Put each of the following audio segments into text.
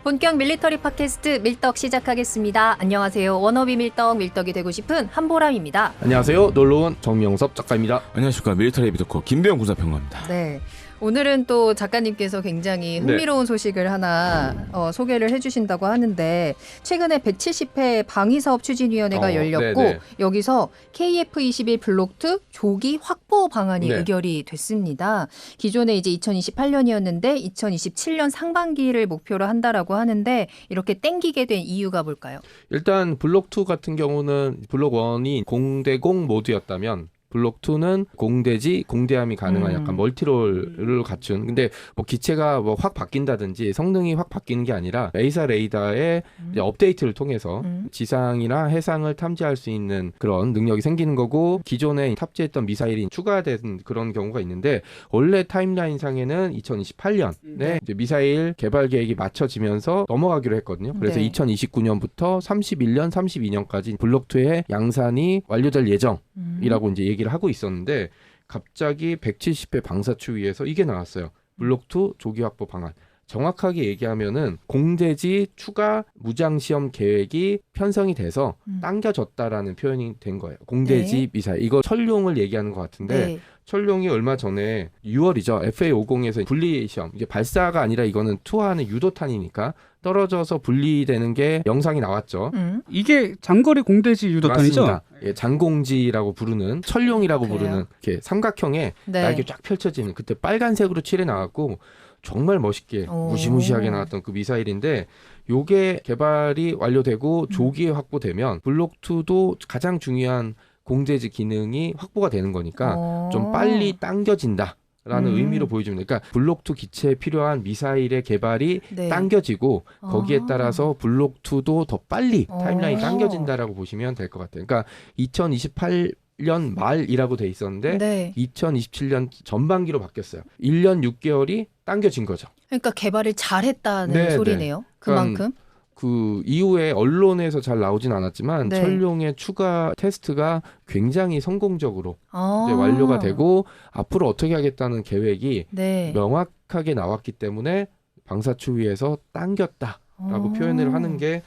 본격 밀리터리 팟캐스트 밀떡 시작하겠습니다. 안녕하세요. 워너비 밀떡이 되고 싶은 한보람입니다. 안녕하세요. 놀러온 정명섭 작가입니다. 안녕하십니까. 밀리터리 에비토커 김배영 군사평론가입니다. 네. 오늘은 또 작가님께서 굉장히 흥미로운 소식을 하나 소개를 해주신다고 하는데 최근에 170회 방위사업추진위원회가 열렸고 네네. 여기서 KF-21 블록2 조기 확보 방안이 네. 의결이 됐습니다. 기존에 이제 2028년이었는데 2027년 상반기를 목표로 한다라고 하는데 이렇게 땡기게 된 이유가 뭘까요? 일단 블록2 같은 경우는 블록1이 공대공 모드였다면 블록2는 공대지, 공대함이 가능한 약간 멀티롤을 갖춘. 근데 뭐 기체가 뭐 확 바뀐다든지 성능이 확 바뀌는 게 아니라 A사 레이더의 이제 업데이트를 통해서 지상이나 해상을 탐지할 수 있는 그런 능력이 생기는 거고 기존에 탑재했던 미사일이 추가된 그런 경우가 있는데 원래 타임라인 상에는 2028년에 이제 미사일 개발 계획이 맞춰지면서 넘어가기로 했거든요. 그래서 네. 2029년부터 31년, 32년까지 블록2의 양산이 완료될 예정이라고 이제 얘기를 하고 있었는데 갑자기 170회 방사추위에서 이게 나왔어요. 블록2 조기 확보 방안. 정확하게 얘기하면은 공대지 추가 무장시험 계획이 편성이 돼서 당겨졌다라는 표현이 된 거예요. 공대지 네. 미사일. 이거 철룡을 얘기하는 것 같은데 네. 철룡이 얼마 전에 6월이죠. FA50에서 분리시험. 이게 발사가 아니라 이거는 투하하는 유도탄이니까 떨어져서 분리되는 게 영상이 나왔죠. 이게 장거리 공대지 유도탄이죠? 맞습니다. 예, 장공지라고 부르는 철룡이라고 그래요? 부르는 이렇게 삼각형에 네. 날개 쫙 펼쳐지는 그때 빨간색으로 칠해 나왔고 정말 멋있게 오. 무시무시하게 나왔던 그 미사일인데 요게 개발이 완료되고 조기에 확보되면 블록2도 가장 중요한 공대지 기능이 확보가 되는 거니까 좀 빨리 당겨진다. 라는 의미로 보여줍니다. 그러니까 블록2 기체에 필요한 미사일의 개발이 네. 당겨지고 거기에 따라서 블록2도 더 빨리 타임라인이 오. 당겨진다라고 보시면 될 것 같아요. 그러니까 2028년 말이라고 돼 있었는데 네. 2027년 전반기로 바뀌었어요. 1년 6개월이 당겨진 거죠. 그러니까 개발을 잘했다는 네, 소리네요. 그만큼. 그 이후에 언론에서 잘 나오진 않았지만 네. 철룡의 추가 테스트가 굉장히 성공적으로 아. 이제 완료가 되고 앞으로 어떻게 하겠다는 계획이 네. 명확하게 나왔기 때문에 방사추위에서 당겼다라고 표현을 하는 게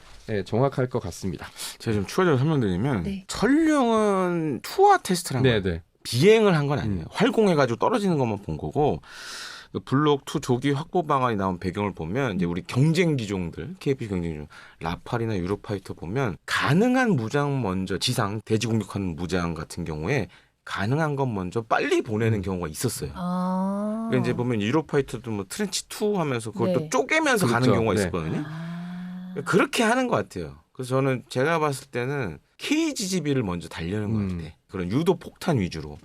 정확할 것 같습니다. 제가 좀 추가적으로 설명드리면 네. 철룡은 투하 테스트를 한 거예요. 네네. 비행을 한 건 아니에요. 활공해가지고 떨어지는 것만 본 거고 블록2 조기 확보 방안이 나온 배경을 보면 이제 우리 경쟁 기종들, KF 경쟁 기종, 라팔이나 유로파이터 보면 가능한 무장 먼저 지상 대지 공격하는 무장 같은 경우에 가능한 건 먼저 빨리 보내는 경우가 있었어요. 아. 그러니까 이제 보면 유로파이터도 뭐 트렌치 2 하면서 그걸 네. 또 쪼개면서 가는 그렇죠. 경우가 네. 있었거든요. 아. 그렇게 하는 것 같아요. 그래서 저는 제가 봤을 때는 KGGB를 먼저 달려는 것 같아요. 그런 유도 폭탄 위주로.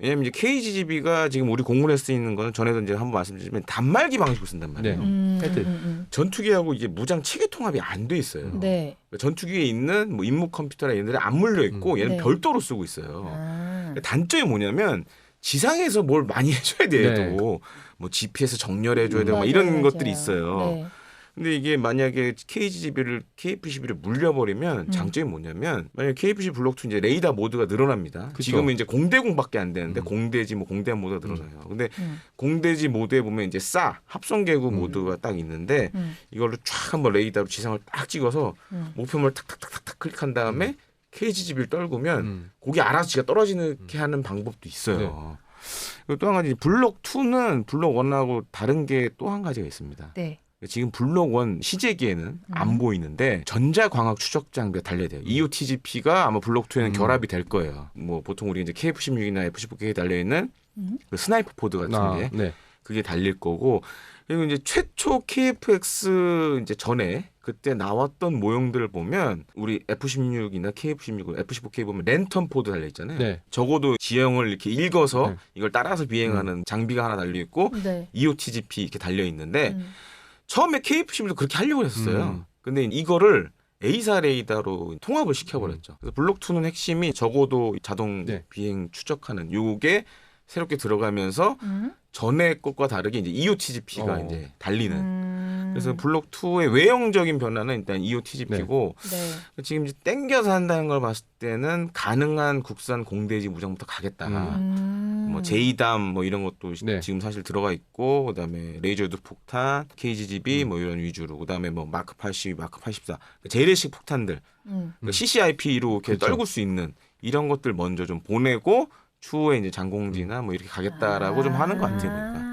왜냐하면 이제 KGGB가 지금 우리 공군에 쓰이는 거는 전에도 이제 한번 말씀드리지만 단말기 방식으로 쓴단 말이에요. 헤드. 전투기하고 이게 무장 체계 통합이 안 돼 있어요. 네. 그러니까 전투기에 있는 뭐 임무 컴퓨터나 이런 데안 물려 있고 얘는 네. 별도로 쓰고 있어요. 아. 단점이 뭐냐면 지상에서 뭘 많이 해줘야 돼도 뭐 GPS 정렬해줘야 되고 막 이런 맞아요. 것들이 있어요. 네. 근데 이게 만약에 KF-21를 물려버리면 장점이 뭐냐면 만약에 KF-21 블록2 이제 레이더 모드가 늘어납니다. 그쵸. 지금은 이제 공대공밖에 안 되는데 공대지 뭐 공대함 모드가 늘어나요. 근데 공대지 모드에 보면 이제 합성계구 모드가 딱 있는데 이걸로 쫙 한번 레이더로 지상을 딱 찍어서 목표물 탁탁탁탁 클릭한 다음에 KGB를 떨구면 거기 알아서 지가 떨어지게 하는 방법도 있어요. 그리고 또 한 가지 블록2는 블록1하고 다른 게 또 한 가지가 있습니다. 네. 지금 블록1 시제기에는 안 보이는데 전자광학 추적 장비가 달려야 돼요. EOTGP가 아마 블록2에는 결합이 될 거예요. 뭐 보통 우리 이제 KF-16이나 F-15K에 달려있는 그 스나이퍼 포드 같은 게 네. 그게 달릴 거고 그리고 이제 최초 KF-X 이제 전에 그때 나왔던 모형들을 보면 우리 F-16이나 KF-16, F-15K 보면 랜턴 포드 달려 있잖아요. 네. 적어도 지형을 이렇게 읽어서 네. 이걸 따라서 비행하는 장비가 하나 달려 있고 네. EOTGP 이렇게 달려 있는데 처음에 KF-11도 그렇게 하려고 했었어요. 근데 이거를 A사 레이더로 통합을 시켜버렸죠. 그래서 블록2는 핵심이 적어도 자동 비행 추적하는 요게 새롭게 들어가면서 전에 것과 다르게 이제 EOTGP가 이제 달리는. 그래서 블록2의 외형적인 변화는 일단 EOTGP고 네. 지금 이제 땡겨서 한다는 걸 봤을 때는 가능한 국산 공대지 무장부터 가겠다. 뭐 제이담 뭐 이런 것도 네. 지금 사실 들어가 있고 그다음에 레이저드 폭탄, KGGB 뭐 이런 위주로 그다음에 뭐 마크 82, 마크 84 재래식 폭탄들 그러니까 CCIP로 이렇게 그쵸. 떨굴 수 있는 이런 것들 먼저 좀 보내고 추후에 이제 장공지나 뭐 이렇게 가겠다라고 좀 하는 것 같아요. 그러니까.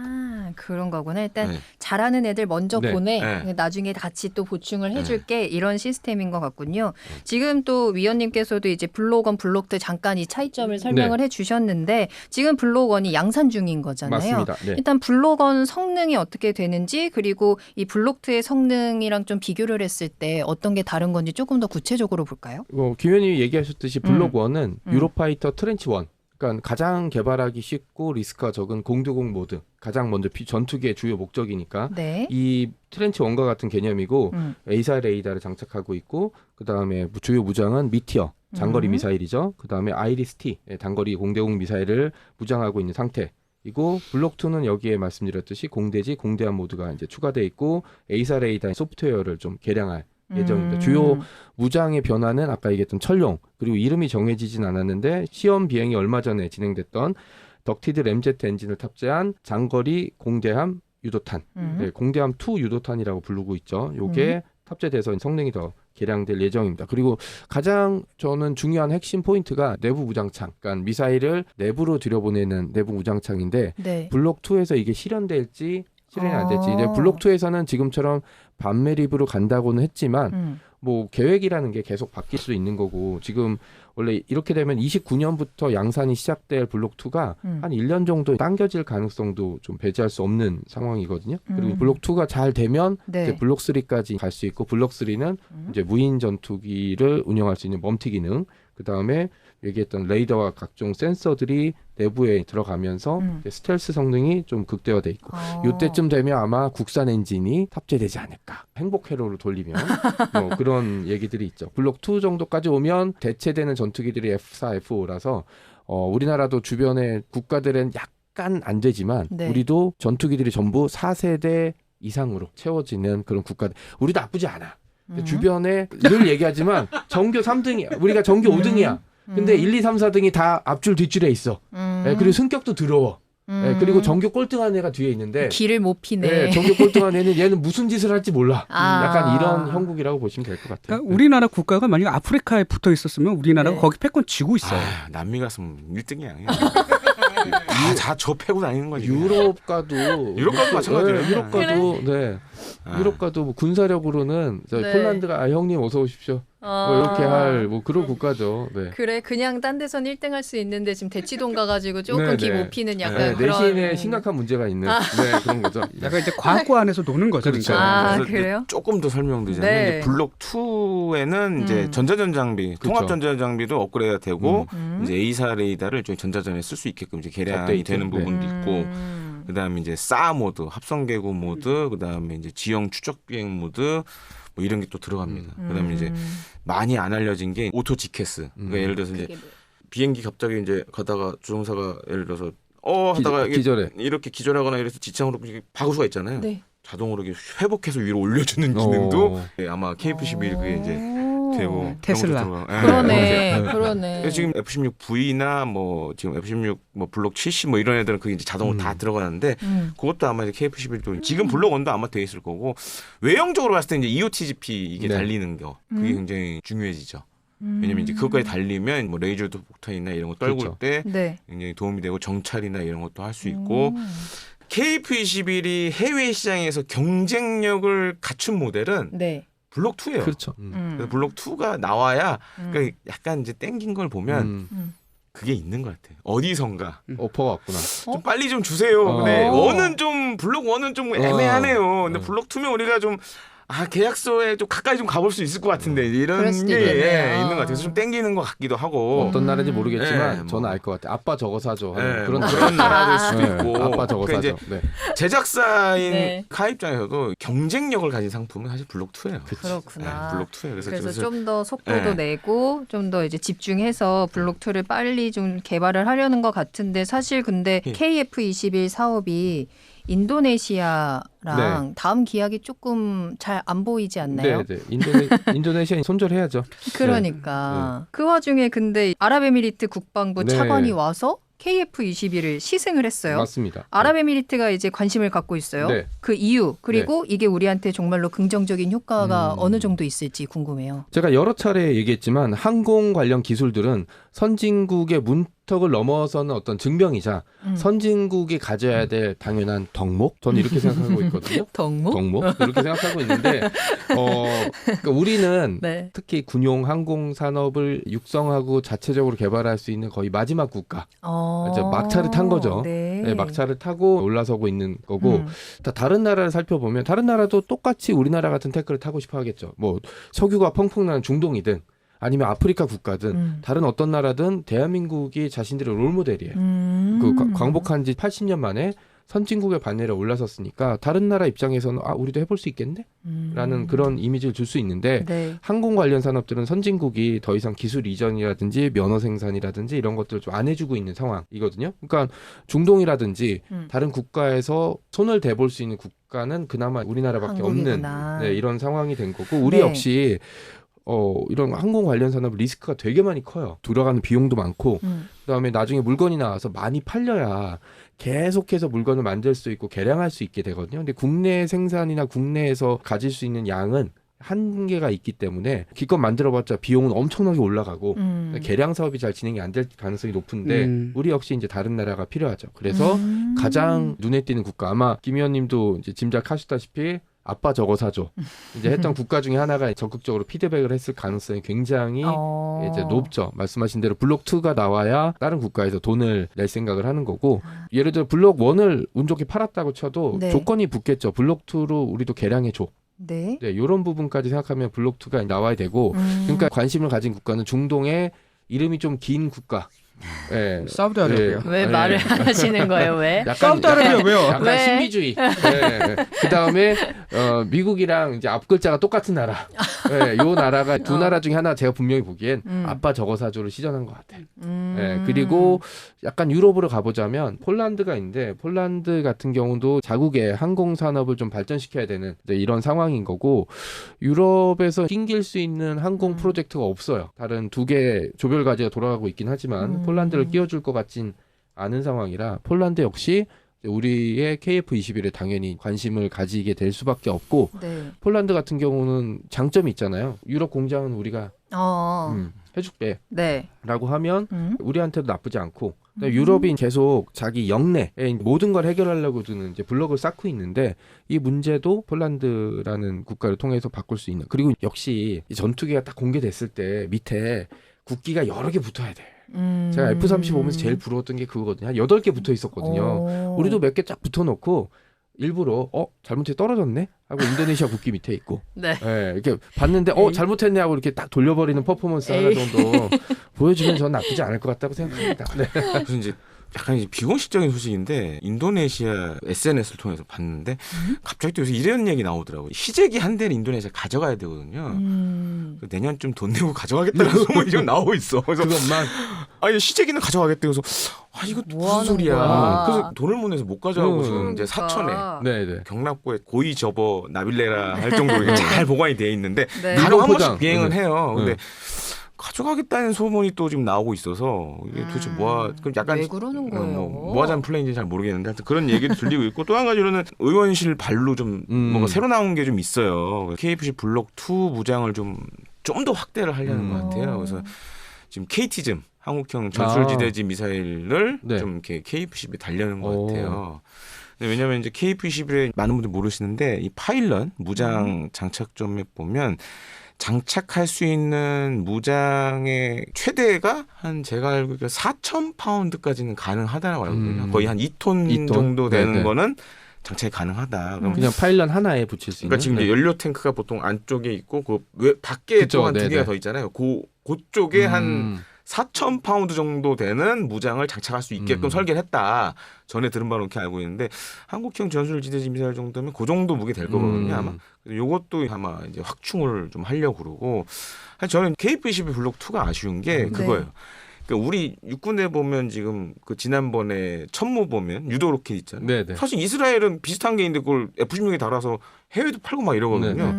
그런 거구나. 일단 네. 잘하는 애들 먼저 네. 보내. 네. 나중에 같이 또 보충을 해줄게. 이런 시스템인 것 같군요. 지금 또 위원님께서도 이제 블록1, 블록2 잠깐 이 차이점을 설명을 해주셨는데 지금 블록1이 양산 중인 거잖아요. 맞습니다. 네. 일단 블록1 성능이 어떻게 되는지 그리고 이 블록2의 성능이랑 좀 비교를 했을 때 어떤 게 다른 건지 조금 더 구체적으로 볼까요? 김 의원님이 얘기하셨듯이 블록1은 유로파이터 트렌치 1. 그러니까 가장 개발하기 쉽고 리스크가 적은 공두공 모드. 가장 먼저 전투기의 주요 목적이니까 네. 이 트렌치 1과 같은 개념이고 에이사 레이더를 장착하고 있고 그다음에 주요 무장은 미티어 장거리 미사일이죠. 그다음에 아이리스-T 단거리 공대공 미사일을 무장하고 있는 상태이고 블록2는 여기에 말씀드렸듯이 공대지 공대함 모드가 이제 추가돼 있고 에이사 레이더 소프트웨어를 좀 개량할 예정입니다. 주요 무장의 변화는 아까 얘기했던 철룡 그리고 이름이 정해지진 않았는데 시험 비행이 얼마 전에 진행됐던 덕티드 램제트 엔진을 탑재한 장거리 공대함 유도탄, 네, 공대함 2 유도탄이라고 부르고 있죠. 요게 탑재돼서 성능이 더 개량될 예정입니다. 그리고 가장 저는 중요한 핵심 포인트가 내부 무장창, 그러니까 미사일을 내부로 들여보내는 내부 무장창인데 네. 블록2에서 이게 실현이 안 될지. 이제 블록2에서는 지금처럼 반매립으로 간다고는 했지만 뭐 계획이라는 게 계속 바뀔 수 있는 거고 지금 원래 이렇게 되면 29년부터 양산이 시작될 블록2가 한 1년 정도 당겨질 가능성도 좀 배제할 수 없는 상황이거든요. 그리고 블록2가 잘 되면 네. 이제 블록3까지 갈 수 있고 블록3는 이제 무인 전투기를 운영할 수 있는 멈티 기능 그다음에 얘기했던 레이더와 각종 센서들이 내부에 들어가면서 이제 스텔스 성능이 좀 극대화돼 있고 이때쯤 되면 아마 국산 엔진이 탑재되지 않을까. 행복 회로로 돌리면 뭐 그런 얘기들이 있죠. 블록2 정도까지 오면 대체되는 전투기들이 F4, F5라서 우리나라도 주변의 국가들은 약간 안 되지만 네. 우리도 전투기들이 전부 4세대 이상으로 채워지는 그런 국가들. 우리도 나쁘지 않아. 주변에 늘 얘기하지만 전교 3등이야. 우리가 전교 5등이야. 근데 1, 2, 3, 4등이 다 앞줄 뒷줄에 있어. 네, 그리고 승격도 더러워. 네, 그리고 전교 꼴등한 애가 뒤에 있는데 길을 못 피네. 네, 전교 꼴등한 애는 얘는 무슨 짓을 할지 몰라. 아. 약간 이런 형국이라고 보시면 될 것 같아요. 그러니까 우리나라 국가가 만약 아프리카에 붙어 있었으면 우리나라가 네. 거기 패권 쥐고 있어요. 아, 남미 갔으면 1등이야. 다저 패고 다니는 거지. 유럽과도 마찬가지예요. 네, 유럽과도 네. 유럽과도 뭐 군사력으로는 네. 폴란드가 형님 어서 오십시오. 뭐 이렇게 할 뭐 그런 국가죠. 네. 그래 그냥 딴 데선 1등 할 수 있는데 지금 대치동 가가지고 조금 네, 기 네. 못 피는 네, 약간 그런 내신에 심각한 문제가 있는 네, 그런 거죠. 약간 이제 과학과 안에서 노는 거죠. 그렇죠. 그러니까. 아 그래서 그래요? 조금 더 설명드리자면 네. 이제 블록 2에는 이제 전자전 장비, 통합 전자전 장비도 업그레이드 되고 이제 A사 레이더를 좀 전자전에 쓸 수 있게끔 이제 개량이 업데이트. 되는 네. 부분도 있고 그다음에 이제 SA 모드, 합성 계구 모드, 그다음에 이제 지형 추적 비행 모드 뭐 이런 게 또 들어갑니다. 그다음에 이제 많이 안 알려진 게 오토 지캐스. 그러니까 예를 들어서 이제 비행기 갑자기 이제 가다가 조종사가 예를 들어서 하다가 이게 기절해. 이렇게 기절하거나 이래서 지창으로 박을 수가 있잖아요. 네. 자동으로 이렇게 회복해서 위로 올려주는 기능도 아마 KF-11 그게 이제 되고 테슬라. 그러네. 그러네. 그래서 지금 F-16V나 뭐 지금 F-16 뭐 블록 70 뭐 이런 애들은 그게 이제 자동으로 다 들어가는데 그것도 아마 이제 KF-11도 지금 블록 1도 아마 돼 있을 거고 외형적으로 봤을 때 이제 EOTGP 이게 네. 달리는 거 그게 굉장히 중요해지죠. 왜냐면 이제 그것까지 달리면 뭐 레이저드 폭탄이나 이런 거 떨굴 그렇죠. 때 네. 굉장히 도움이 되고 정찰이나 이런 것도 할 수 있고 KF-21이 해외 시장에서 경쟁력을 갖춘 모델은 네. 블록 2예요. 그렇죠. 그래서 블록 2가 나와야 그러니까 약간 이제 땡긴 걸 보면 그게 있는 것 같아요. 어디선가 오퍼가 왔구나. 좀 빨리 좀 주세요. 근데 블록 1은 좀 애매하네요. 근데 블록 2면 우리가 좀 계약서에 좀 가까이 좀 가볼 수 있을 것 같은데 이런 그럴 수도 게 있겠네요. 있는 것 같아요. 그래서 좀 땡기는 것 같기도 하고 어떤 나라인지 모르겠지만 뭐. 저는 알 것 같아요. 아빠 저거 사줘. 하는 그런 그런 나라일 수도 네, 있고 아빠 저거 그러니까 사줘. 네. 제작사인 네. 카 입장에서도 경쟁력을 가진 상품은 사실 블록 2예요. 그렇구나. 블록 2예요. 그래서 좀 더 속도도 네. 내고 좀 더 이제 집중해서 블록 2를 빨리 좀 개발을 하려는 것 같은데 사실 근데 예. KF-21 사업이 인도네시아랑 다음 기약이 조금 잘 안 보이지 않나요? 네, 인도네시아 손절해야죠. 그러니까 그 와중에 근데 아랍에미리트 국방부 네. 차관이 와서 KF-21을 시승을 했어요. 맞습니다. 아랍에미리트가 이제 관심을 갖고 있어요. 네. 그 이유 그리고 이게 우리한테 정말로 긍정적인 효과가 어느 정도 있을지 궁금해요. 제가 여러 차례 얘기했지만 항공 관련 기술들은 선진국의 문턱을 넘어서는 어떤 증명이자 선진국이 가져야 될 당연한 덕목? 저는 이렇게 생각하고 있거든요. 덕목? 덕목? 이렇게 생각하고 있는데 그러니까 우리는 네. 특히 군용 항공 산업을 육성하고 자체적으로 개발할 수 있는 거의 마지막 국가. 이제 막차를 탄 거죠. 네. 네, 막차를 타고 올라서고 있는 거고 다른 나라를 살펴보면 다른 나라도 똑같이 우리나라 같은 태클을 타고 싶어 하겠죠. 뭐 석유가 펑펑 나는 중동이든 아니면 아프리카 국가든 다른 어떤 나라든 대한민국이 자신들의 롤모델이에요. 그 광복한 지 80년 만에 선진국의 반열에 올라섰으니까 다른 나라 입장에서는 우리도 해볼 수 있겠네? 라는 그런 이미지를 줄 수 있는데 네. 항공 관련 산업들은 선진국이 더 이상 기술 이전이라든지 면허 생산이라든지 이런 것들을 좀 안 해주고 있는 상황이거든요. 그러니까 중동이라든지 다른 국가에서 손을 대볼 수 있는 국가는 그나마 우리나라밖에 한국이구나. 없는 이런 상황이 된 거고 우리 네. 역시 이런 항공 관련 산업 리스크가 되게 많이 커요. 들어가는 비용도 많고 그다음에 나중에 물건이 나와서 많이 팔려야 계속해서 물건을 만들 수 있고 개량할 수 있게 되거든요. 근데 국내 생산이나 국내에서 가질 수 있는 양은 한계가 있기 때문에 기껏 만들어봤자 비용은 엄청나게 올라가고 개량 사업이 잘 진행이 안 될 가능성이 높은데 우리 역시 이제 다른 나라가 필요하죠. 그래서 가장 눈에 띄는 국가 아마 김 의원님도 이제 짐작하셨다시피 아빠 저거 사줘. 이제 했던 국가 중에 하나가 적극적으로 피드백을 했을 가능성이 굉장히 이제 높죠. 말씀하신 대로 블록 2가 나와야 다른 국가에서 돈을 낼 생각을 하는 거고 예를 들어 블록 1을 운 좋게 팔았다고 쳐도 네. 조건이 붙겠죠. 블록 2로 우리도 개량해 줘. 네. 네, 이런 부분까지 생각하면 블록 2가 나와야 되고 그러니까 관심을 가진 국가는 중동의 이름이 좀 긴 국가. 네. 사우디아라비아. 왜 말을 하시는 거예요? 왜? 사우디아라비아 왜요? 약간 왜? 신비주의. 네. 그 다음에 미국이랑 이제 앞글자가 똑같은 나라. 네, 요 나라가 두 나라 중에 하나 제가 분명히 보기엔 아빠 저거 사줘를 시전한 것 같아요. 네, 그리고 약간 유럽으로 가보자면 폴란드가 있는데 폴란드 같은 경우도 자국의 항공 산업을 좀 발전시켜야 되는 이런 상황인 거고 유럽에서 낑길 수 있는 항공 프로젝트가 없어요. 다른 두 개 조별 과제가 돌아가고 있긴 하지만 폴란드를 끼워줄 것 같진 않은 상황이라 폴란드 역시 우리의 KF-21에 당연히 관심을 가지게 될 수밖에 없고 네. 폴란드 같은 경우는 장점이 있잖아요. 유럽 공장은 우리가 해줄게 네. 라고 하면 우리한테도 나쁘지 않고 유럽이 계속 자기 영내에 모든 걸 해결하려고 드는 이제 블록을 쌓고 있는데 이 문제도 폴란드라는 국가를 통해서 바꿀 수 있는 그리고 역시 이 전투기가 딱 공개됐을 때 밑에 국기가 여러 개 붙어야 돼. 제가 F-35 보면서 제일 부러웠던 게 그거거든요. 한 8개 붙어 있었거든요. 우리도 몇 개 쫙 붙어놓고 일부러 잘못해 떨어졌네? 하고 인도네시아 국기 밑에 있고 네. 네, 이렇게 봤는데 잘못했네 하고 이렇게 딱 돌려버리는 퍼포먼스 하나 정도 보여주면 저는 나쁘지 않을 것 같다고 생각합니다. 네. 그래서 이제 약간 이제 비공식적인 소식인데 인도네시아 SNS를 통해서 봤는데 갑자기 또 요새 이런 얘기 나오더라고요. 희재기 한 대를 인도네시아 가져가야 되거든요. 내년쯤 돈 내고 가져가겠다는 소문이 좀 나오고 있어. 그래서 그것만 아니 희재기는 가져가겠대. 그래서 이거 무슨 소리야. 그래서 돈을 못 내서 못 가져가고 지금 이제 사천에 네네. 경납고에 고이 접어 나빌레라 할 정도로 잘 보관이 돼 있는데 네. 가끔 한 포장. 번씩 비행은 네. 해요. 근데 가져가겠다는 소문이 또 지금 나오고 있어서 이게 도대체 그럼 약간 왜 그러는 거예요? 뭐 하자는 플레이인지 잘 모르겠는데 하여튼 그런 얘기도 들리고 있고 또 한 가지로는 의원실 발로 좀 뭔가 새로 나온 게 좀 있어요. KFC 블록 2 무장을 좀 더 확대를 하려는 것 같아요. 그래서 지금 KT즘 한국형 전술지대지 미사일을 네. 좀 이렇게 KF-10에 달려는 것 같아요. 왜냐하면 이제 KF-21에 많은 분들 모르시는데 이 파일럿 무장 장착점에 보면 장착할 수 있는 무장의 최대가 한 제가 알고 4,000파운드까지는 가능하다고 알거든요. 거의 한 2톤 정도 되는 네네. 거는 장착이 가능하다. 그럼 그냥 파일럿 하나에 붙일 수 있는. 그러니까 지금 이제 연료 탱크가 보통 안쪽에 있고 그 외 밖에 그쵸, 또 한 두 네네. 개가 더 있잖아요. 그쪽에 한 4,000파운드 정도 되는 무장을 장착할 수 있게끔 설계를 했다. 전에 들은 바로 이렇게 알고 있는데 한국형 전술지대지 미사일 정도면 그 정도 무게 될 거거든요. 아마. 이것도 아마 이제 확충을 좀 하려고 그러고. 저는 KF-21 블록 2가 아쉬운 게 그거예요. 그러니까 우리 육군에 보면 지금 그 지난번에 천무 보면 유도 로켓 있잖아요. 네네. 사실 이스라엘은 비슷한 게 있는데 그걸 F-16에 달아서 해외도 팔고 막 이러거든요.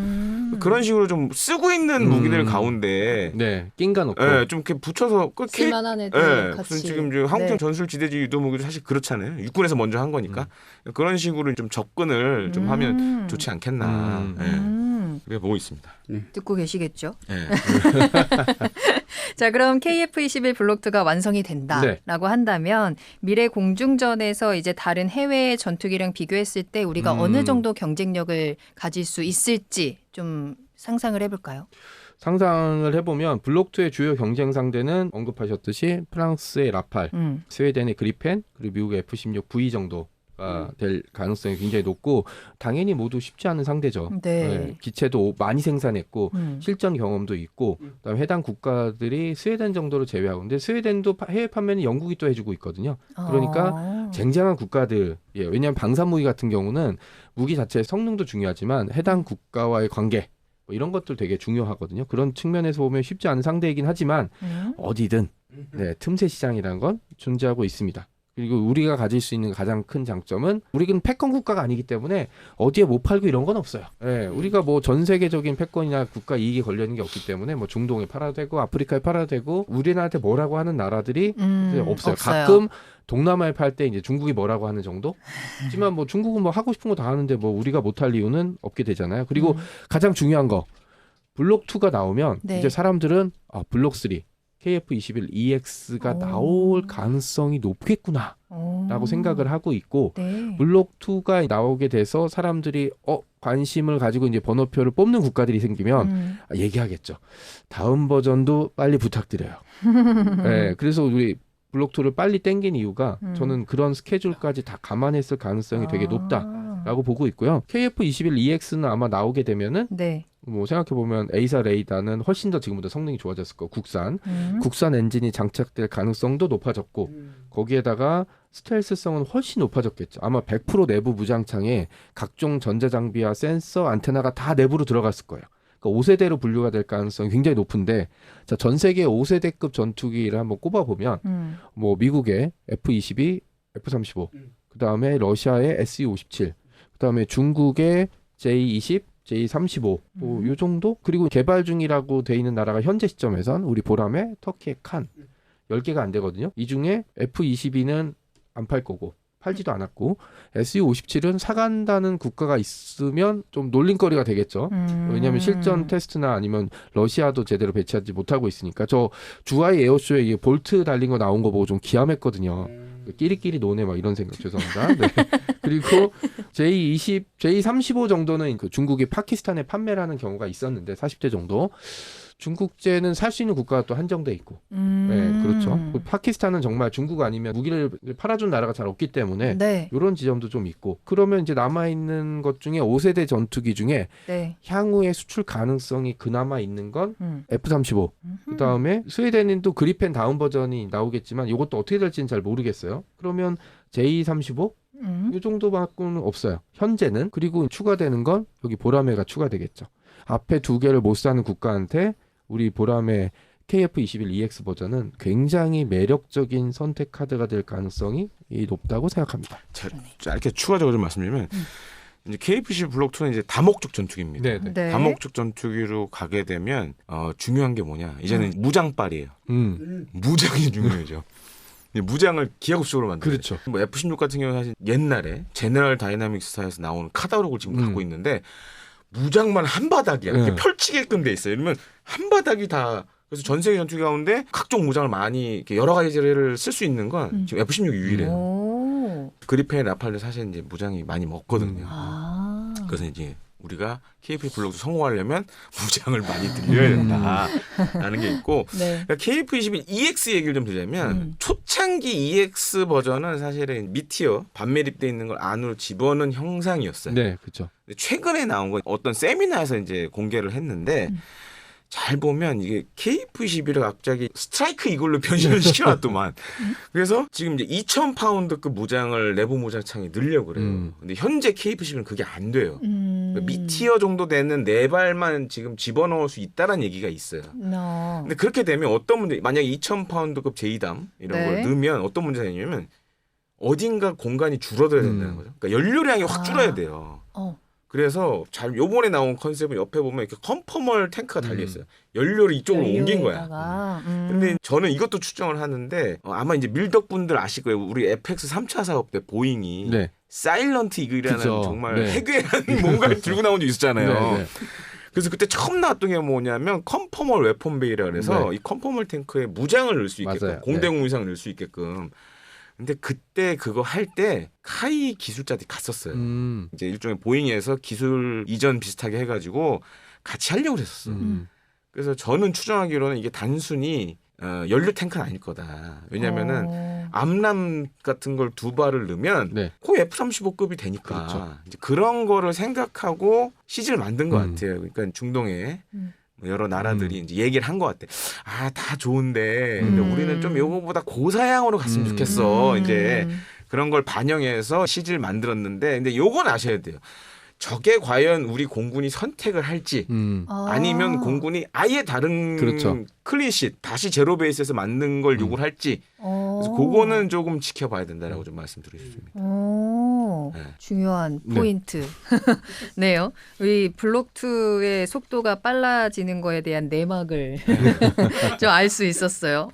그런 식으로 좀 쓰고 있는 무기들 가운데 네, 낀가 넣고. 예, 좀 이렇게 붙여서 그 쓸만한 애들 예, 같이. 무슨 지금 저 한국형 네. 전술지대지 유도 무기도 사실 그렇잖아요. 육군에서 먼저 한 거니까 그런 식으로 좀 접근을 좀 하면 좋지 않겠나. 예. 그렇게 보고 있습니다. 듣고 계시겠죠? 예. 자, 그럼 KF-21 블록2가 완성이 된다라고 한다면 미래 공중전에서 이제 다른 해외 전투기랑 비교했을 때 우리가 어느 정도 경쟁력을 가질 수 있을지 좀 상상을 해볼까요? 상상을 해보면 블록2의 주요 경쟁 상대는 언급하셨듯이 프랑스의 라팔, 스웨덴의 그리펜, 그리고 미국의 F-16V 정도가 될 가능성이 굉장히 높고 당연히 모두 쉽지 않은 상대죠. 네. 기체도 많이 생산했고 실전 경험도 있고 그다음에 해당 국가들이 스웨덴 정도를 제외하고 근데 스웨덴도 해외 판매는 영국이 또 해주고 있거든요. 그러니까 쟁쟁한 국가들 왜냐하면 방산무기 같은 경우는 무기 자체의 성능도 중요하지만 해당 국가와의 관계 뭐 이런 것들 되게 중요하거든요. 그런 측면에서 보면 쉽지 않은 상대이긴 하지만 어디든 틈새 시장이라는 건 존재하고 있습니다. 그리고 우리가 가질 수 있는 가장 큰 장점은 우리는 패권 국가가 아니기 때문에 어디에 못 팔고 이런 건 없어요. 우리가 뭐 전 세계적인 패권이나 국가 이익이 걸려 있는 게 없기 때문에 뭐 중동에 팔아도 되고 아프리카에 팔아도 되고 우리나라한테 뭐라고 하는 나라들이 없어요. 가끔 동남아에 팔 때 이제 중국이 뭐라고 하는 정도? 하지만 뭐 중국은 뭐 하고 싶은 거 다 하는데 뭐 우리가 못할 이유는 없게 되잖아요. 그리고 가장 중요한 거 블록2가 나오면 이제 사람들은 블록3 KF-21EX가 나올 가능성이 높겠구나 라고 생각을 하고 있고 블록2가 나오게 돼서 사람들이 관심을 가지고 이제 번호표를 뽑는 국가들이 생기면 얘기하겠죠. 다음 버전도 빨리 부탁드려요. 그래서 우리 블록2를 빨리 땡긴 이유가 저는 그런 스케줄까지 다 감안했을 가능성이 되게 높다라고 보고 있고요. KF-21EX는 아마 나오게 되면은 뭐 생각해보면 A사 레이더는 훨씬 더 지금보다 성능이 좋아졌을 거고 국산 엔진이 장착될 가능성도 높아졌고 거기에다가 스텔스성은 훨씬 높아졌겠죠. 아마 100% 내부 무장창에 각종 전자장비와 센서, 안테나가 다 내부로 들어갔을 거예요. 그러니까 5세대로 분류가 될 가능성이 굉장히 높은데 자, 전 세계 5세대급 전투기를 한번 꼽아보면 뭐 미국의 F-22, F-35 그다음에 러시아의 SU-57 그다음에 중국의 J-20 J-35 뭐 요 정도? 그리고 개발 중이라고 돼 있는 나라가 현재 시점에선 우리 보람의 터키의 칸 10개가 안 되거든요. 이 중에 F-22는 안 팔 거고 팔지도 않았고 SU-57은 사간다는 국가가 있으면 좀 놀림거리가 되겠죠. 왜냐하면 실전 테스트나 아니면 러시아도 제대로 배치하지 못하고 있으니까 저 주하이 에어쇼에 이게 볼트 달린 거 나온 거 보고 좀 기함했거든요. 끼리끼리 노네 막 이런 생각 죄송합니다. 그리고 J-20, J-35 정도는 그 중국이 파키스탄에 판매를 하는 경우가 있었는데 40대 정도. 중국제는 살 수 있는 국가가 또 한정돼 있고. 그렇죠. 파키스탄은 정말 중국 아니면 무기를 팔아준 나라가 잘 없기 때문에 이런 지점도 좀 있고. 그러면 이제 남아있는 것 중에 5세대 전투기 중에 향후에 수출 가능성이 그나마 있는 건 F-35. 그다음에 스웨덴은 또 그리펜 다운 버전이 나오겠지만 이것도 어떻게 될지는 잘 모르겠어요. 그러면 J-35? 이 정도밖에는 없어요. 현재는. 그리고 추가되는 건 여기 보라매가 추가되겠죠. 앞에 두 개를 못 사는 국가한테 우리 보람의 KF-21EX 버전은 굉장히 매력적인 선택 카드가 될 가능성이 높다고 생각합니다. 자, 이렇게 추가적으로 좀 말씀드리면 이제 KF-21 블록2는 이제 다목적 전투기입니다. 다목적 전투기로 가게 되면 중요한 게 뭐냐? 이제는 무장빨이에요. 무장이 중요해져. 무장을 기하급수적으로 만들어요. 그렇죠. 뭐 F-16 같은 경우는 사실 옛날에 제너럴 다이나믹스사에서 나오는 카다로그를 지금 갖고 있는데 무장만 한 바닥이야. 이렇게 펼치게끔 돼 있어요. 이러면 한 바닥이 다 그래서 전 세계 전투기 가운데 각종 무장을 많이 이렇게 여러 가지를 쓸 수 있는 건 지금 F-16이 유일해요. 그리펜 라팔도 사실 이제 무장이 많이 먹거든요. 그래서 이제 우리가 KF 블록 성공하려면 무장을 많이 들여야 된다라는 게 있고 그러니까 KF-21EX 얘기를 좀 드리자면 초창기 EX 버전은 사실은 미티어 반매립돼 있는 걸 안으로 집어넣은 형상이었어요. 네, 그렇죠. 최근에 나온 건 어떤 세미나에서 이제 공개를 했는데 잘 보면 이게 KF-21을 갑자기 스트라이크 이글로 변신을 시켜놨더만. 그래서 지금 이제 2,000파운드급 무장을 내부 무장창에 넣으려고 그래요. 근데 현재 KF-21은 그게 안 돼요. 그러니까 미티어 정도 되는 네 발만 지금 집어넣을 수 있다는 얘기가 있어요. 근데 그렇게 되면 어떤 문제, 만약에 2,000파운드급 제2담 이런 걸 넣으면 어떤 문제가 생기냐면 어딘가 공간이 줄어들어야 된다는 거죠. 그러니까 연료량이 확 줄어야 돼요. 그래서 잘 요번에 나온 컨셉은 옆에 보면 이렇게 컨퍼멀 탱크가 달려 있어요. 연료를 이쪽으로 옮긴 거야. 근데 저는 이것도 추정을 하는데 아마 이제 밀덕분들 아실 거예요. 우리 FX 3차 사업 때 보잉이 네. 사일런트 이글이라는 그쵸. 정말 네. 해괴한 뭔가를 들고 나온 적 있었잖아요. 네, 네. 그래서 그때 처음 나왔던 게 뭐냐면 컨퍼멀 웨폰 베이라 그래서 네. 이 컨퍼멀 탱크에 무장을 넣을 수 있게끔 맞아요. 공대공 이상을 넣을 수 있게끔. 근데 그때 그거 할 때 카이 기술자들이 갔었어요. 이제 일종의 보잉에서 기술 이전 비슷하게 해가지고 같이 하려고 했었어. 그래서 저는 추정하기로는 이게 단순히 연료 탱크는 아닐 거다. 왜냐면은 암람 같은 걸 2발을 넣으면 네. 거의 F-35급이 되니까 그렇죠. 이제 그런 거를 생각하고 CG를 만든 것 같아요. 그러니까 중동에 여러 나라들이 이제 얘기를 한 것 같아. 아, 다 좋은데 근데 우리는 좀 요거보다 고사양으로 갔으면 좋겠어. 이제 그런 걸 반영해서 CG를 만들었는데 근데 요건 아셔야 돼요. 저게 과연 우리 공군이 선택을 할지 아니면 공군이 아예 다른 그렇죠. 클린시트 다시 제로 베이스에서 만든 걸 요구를 할지 그래서 그거는 조금 지켜봐야 된다라고 좀 말씀드리겠습니다. 네. 중요한 포인트. 네요. 이 블록2의 속도가 빨라지는 거에 대한 내막을 좀 알 수 있었어요.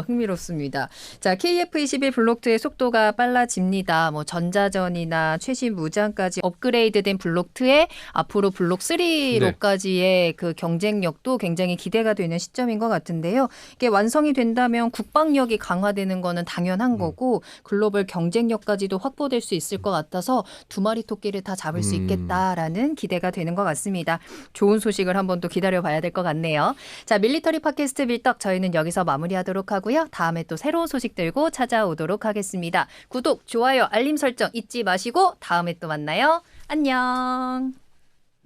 흥미롭습니다. 자, KF-21 블록2의 속도가 빨라집니다. 뭐 전자전이나 최신 무장까지 업그레이드된 블록2의 앞으로 블록3로까지의 그 경쟁력도 굉장히 기대가 되는 시점인 것 같은데요. 이게 완성이 된다면 국방력이 강화되는 거는 당연한 거고 글로벌 경쟁력까지도 확보될 수 있을 것 같아서 2마리 토끼를 다 잡을 수 있겠다라는 기대가 되는 것 같습니다. 좋은 소식을 한번 또 기다려봐야 될 것 같네요. 자, 밀리터리 팟캐스트 밀떡 저희는 여기서 마무리하도록 하고요. 다음에 또 새로운 소식 들고 찾아오도록 하겠습니다. 구독, 좋아요, 알림 설정 잊지 마시고 다음에 또 만나요. 안녕.